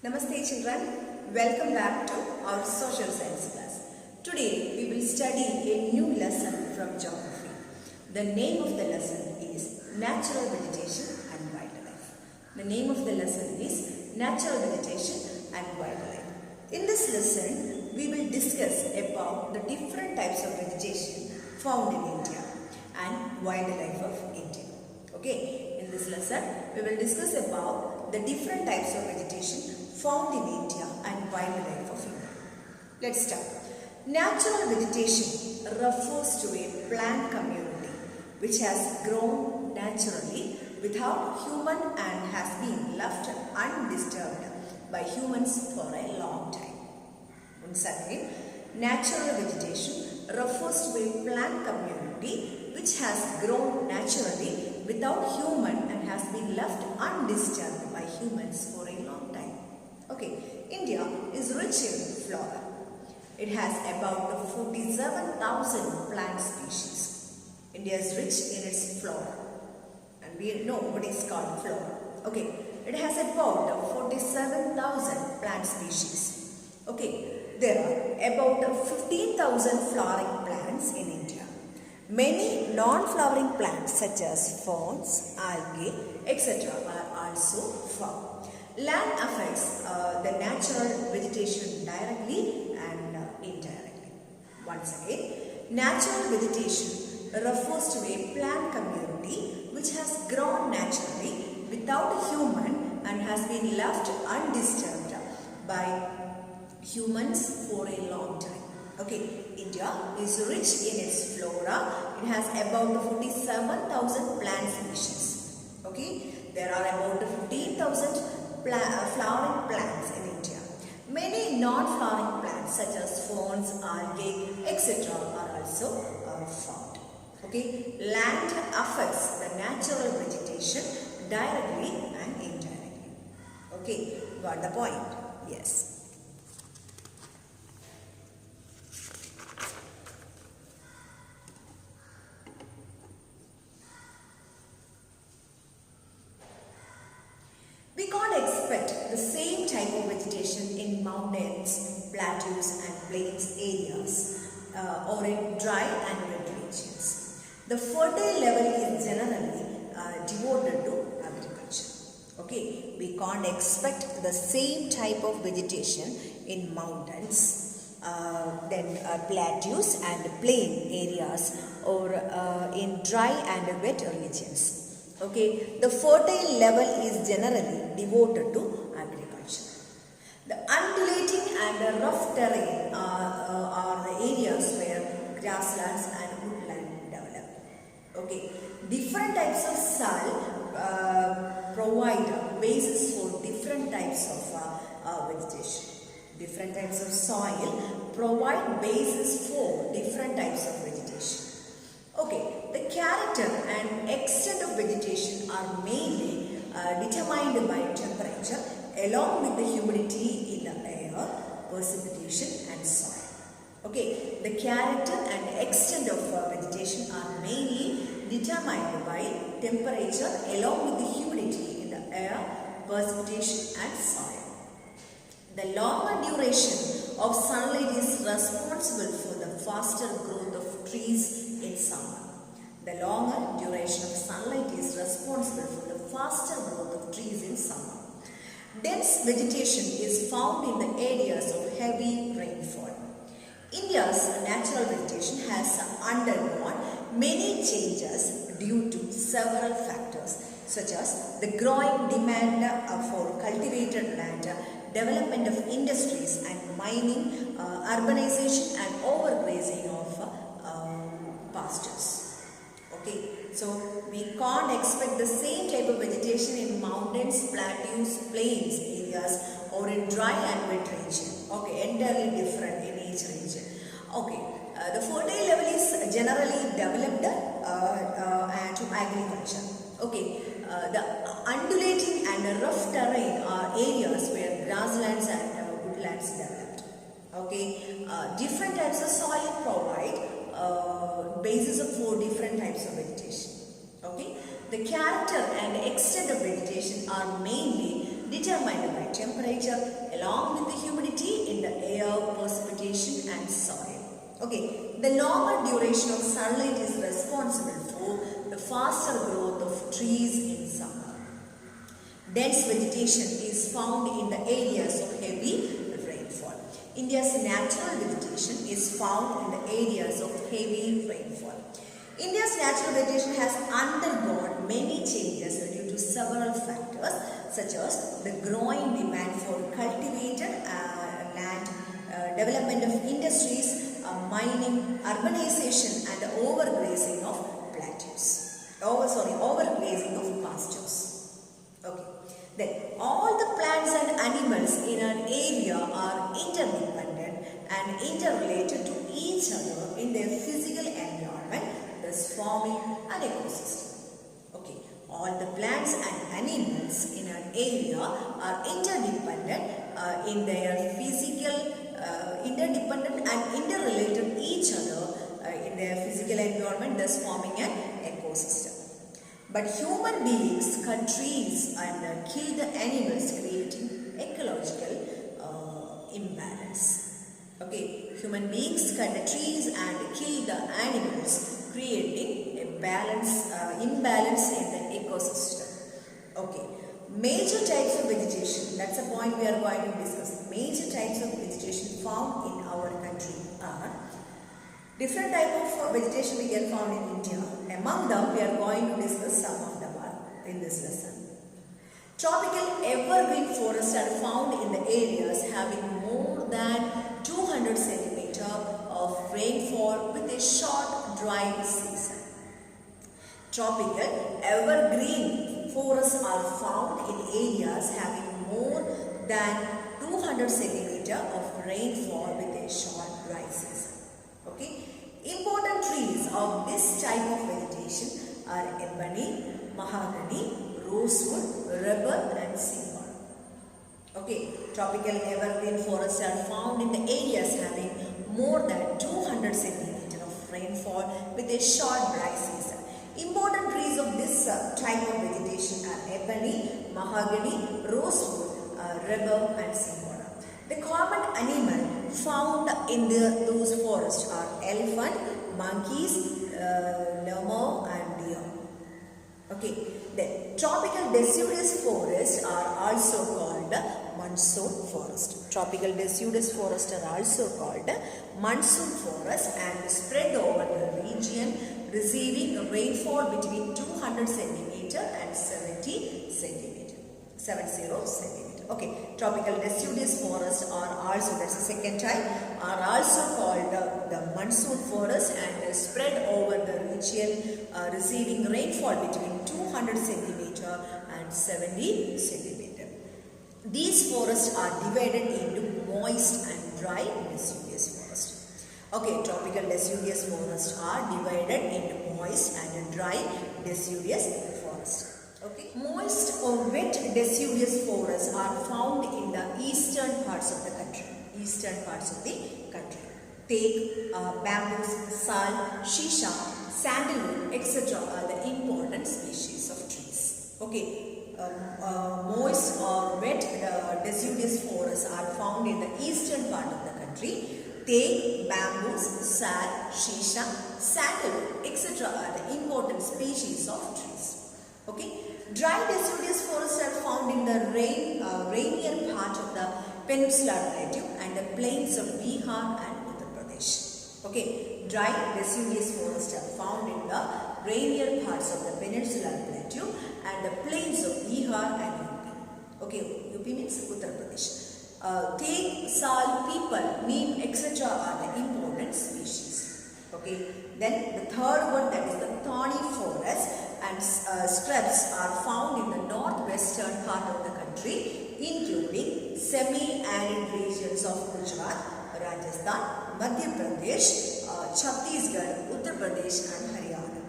Namaste children, welcome back to our social science class. Today we will study a new lesson from geography. The name of the lesson is Natural Vegetation and Wildlife. The name of the lesson is Natural Vegetation and Wildlife. In this lesson we will discuss about the different types of vegetation found in India and wildlife of India. Okay, in this lesson we will discuss about the different types of vegetation found in India and wildlife of India. Let's start. Natural vegetation refers to a plant community which has grown naturally without human and has been left undisturbed by humans for a long time. Once again, natural vegetation refers to a plant community which has grown naturally without human and has been left undisturbed by humans for a long time. Okay, India is rich in flora. It has about 47,000 plant species. India is rich in its flora. And we know what is called flora. Okay, it has about 47,000 plant species. Okay, there are about 15,000 flowering plants in India. Many non-flowering plants such as ferns, algae, etc. are also found. Land affects the natural vegetation directly and indirectly. Once again, natural vegetation refers to a plant community which has grown naturally without human and has been left undisturbed by humans for a long time. Okay, India is rich in its flora. It has about 47,000 plant species. Okay, there are about 15,000 flowering plants in India. Many non-flowering plants such as ferns, algae, etc. are also found. Okay, land affects the natural vegetation directly and indirectly. Okay, got the point? Yes. We can't expect the same type of vegetation in mountains, plateaus and plains areas or in dry and wet regions. The fertile level is generally devoted to agriculture. Okay, we can't expect the same type of vegetation in mountains, plateaus and plain areas or in dry and wet regions. Okay, the fertile level is generally devoted to agriculture. The undulating and the rough terrain are the areas where grasslands and woodland develop. Okay, different types of soil provide basis for different types of vegetation. Different types of soil provide basis for different types of vegetation. Okay, the character and extent of vegetation are mainly determined by temperature along with the humidity in the air, precipitation and soil. Okay, the character and extent of vegetation are mainly determined by temperature along with the humidity in the air, precipitation and soil. The longer duration of sunlight is responsible for the faster growth of trees in summer. The longer duration of sunlight is responsible for the faster growth of trees in summer. Dense vegetation is found in the areas of heavy rainfall. India's natural vegetation has undergone many changes due to several factors such as the growing demand for cultivated land, development of industries and mining, urbanization and overgrazing of pastures. Okay, so we can't expect the same type of vegetation in mountains, plateaus, plains areas or in dry and wet region. Okay, entirely different in each region. Okay, the fertile level is generally developed to agriculture. Okay, the undulating and rough terrain are areas where grasslands and woodlands developed. Okay, different types of soil provide basis for different types of vegetation. Okay, the character and extent of vegetation are mainly determined by temperature along with the humidity in the air, precipitation and soil. Okay, the longer duration of sunlight is responsible for the faster growth of trees in summer. Dense vegetation is found in the areas of heavy rainfall. India's natural vegetation is found in the areas of heavy rainfall. India's natural vegetation has undergone many changes due to several factors such as the growing demand for cultivated land, development of industries, mining, urbanization and overgrazing of overgrazing of pastures. Okay. Then all the plants and animals in an area are interdependent and interrelated to each other in their physical environment, thus forming an ecosystem. Okay, all the plants and animals in an area are interdependent in their physical, interdependent and interrelated each other in their physical environment, thus forming an ecosystem. But human beings cut trees and kill the animals, creating ecological imbalance. Okay, human beings cut the trees and kill the animals, creating a imbalance in the ecosystem. Okay, major types of vegetation, that's a point we are going to discuss. Major types of vegetation found in our country are different type of vegetation we can found in India. Among them, we are going to discuss some of them in this lesson. Tropical evergreen forests are found in the areas having more than 200 centimeter of rainfall with a short dry season. Tropical evergreen forests are found in areas having more than 200 centimeter of rainfall with a short dry season. Okay. Important trees of this type of vegetation are ebony, mahogany, rosewood, rubber and sycamore. Okay, tropical evergreen forests are found in the areas having more than 200 centimeter of rainfall with a short dry season. Important trees of this type of vegetation are ebony, mahogany, rosewood, rubber and sycamore. The common animal found in those forests are elephant, monkeys, lemur and deer. Okay, then tropical deciduous forests are also called monsoon forest. Tropical deciduous forests are also called monsoon forest and spread over the region receiving rainfall between 200 centimeter and 70 centimeter. Okay, tropical deciduous forests are also, that's the second type, are also called the monsoon forest and spread over the region receiving rainfall between 200 centimeter and 70 centimeter. These forests are divided into moist and dry deciduous forest. Okay, tropical deciduous forests are divided into moist and dry deciduous forest. Okay. Moist or wet deciduous forests are found in the eastern parts of the country. Teak, bamboos, sal, shisha, sandalwood, etc. are the important species of trees. Okay. Moist or wet deciduous forests are found in the eastern part of the country. Teak, bamboos, sal, shisha, sandalwood, etc. are the important species of trees. Okay. Dry deciduous forests are found in the rainier part of the peninsular plateau and the plains of Bihar and Uttar Pradesh. Okay, dry deciduous forests are found in the rainier parts of the peninsular plateau and the plains of Bihar and UP. Okay, UP means Uttar Pradesh. Teak, sal, peepal, neem, etc. are the important species. Okay, then the third one, that is the thorny forest and scrubs are found in the northwestern part of the country, including semi-arid regions of Gujarat, Rajasthan, Madhya Pradesh, Chhattisgarh, Uttar Pradesh and Haryana.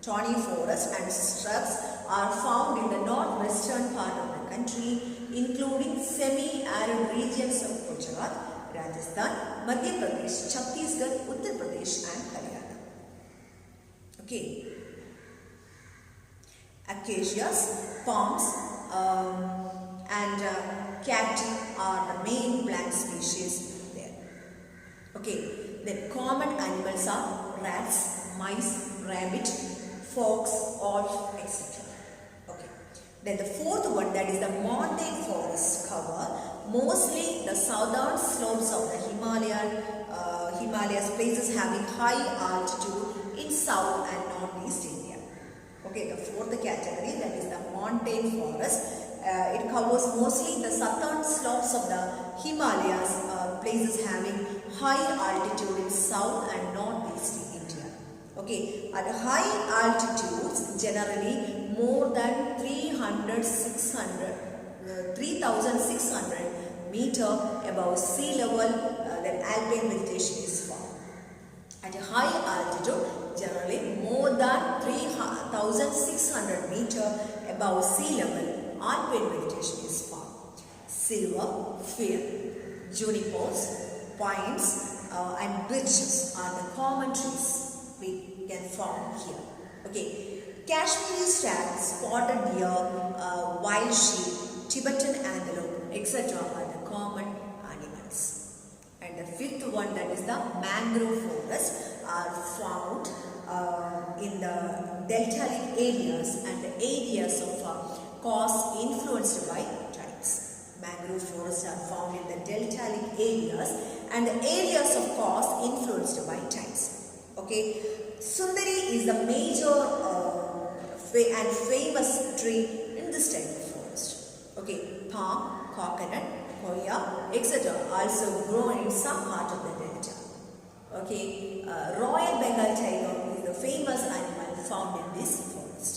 Thorny forests and scrubs are found in the northwestern part of the country, including semi-arid regions of Gujarat, Rajasthan, Madhya Pradesh, Chhattisgarh, Uttar Pradesh and Haryana. Okay. Acacias, palms and cacti are the main plant species there. Okay, then common animals are rats, mice, rabbit, fox, wolf, etc. Okay, then the fourth one, that is the montane forest cover mostly the southern slopes of the Himalayas, places having high altitude in south and northeast India. Okay, the fourth category, that is the montane forest. It covers mostly the southern slopes of the Himalayas, places having high altitude in south and northeast India. Okay, at high altitudes, generally more than 3,600 meter above sea level, then alpine vegetation is found. At a high altitude, generally more than 3,600 meter above sea level, alpine vegetation is found. Silver, fir, junipers, pines and birches are the common trees we can find here. Okay, Kashmiri stag, spotted deer, wild sheep, Tibetan antelope, etc. are the common animals. And the fifth one, that is the mangrove forests, are found in the deltaic areas and the areas of coast influenced by tides. Mangrove forests are found in the deltaic areas and the areas of coast influenced by tides. Okay, Sundari is the major and famous tree in this type of forest. Okay, palm, coconut, koya, etc. also grown in some part of the delta. Okay, Royal Bengal tiger is the famous animal found in this forest.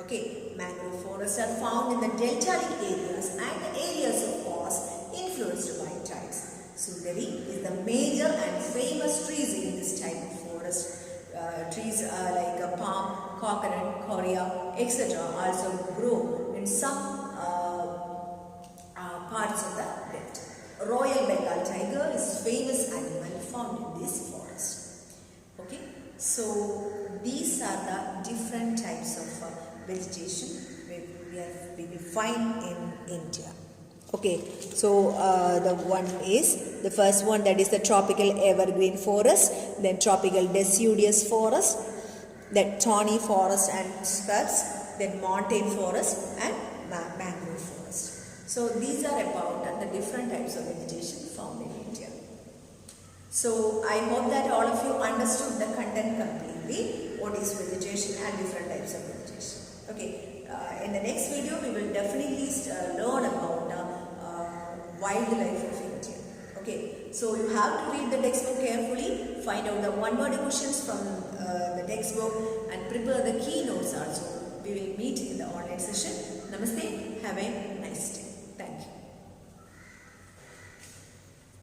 Okay, mangrove forests are found in the deltaic areas and the areas of coast influenced by tides. Sundari is the major and famous trees in this type of forest. Trees like palm, coconut, korea, etc. also grow in some parts of the delta. Royal Bengal tiger is famous animal found in this forest. Okay, so these are the different types of vegetation we will find in India. Okay, so the first one, that is the tropical evergreen forest, then tropical deciduous forest, then thorny forest and scrubs, then montane forest and mangrove forest. So these are about the different types of vegetation found in India. So I hope that all of you understood the content completely, what is vegetation and different types of vegetation. Okay, in the next video we will definitely learn about wildlife of India. Okay, so you have to read the textbook carefully, find out the one-word questions from the textbook and prepare the keynotes also. We will meet in the online session. Namaste, have a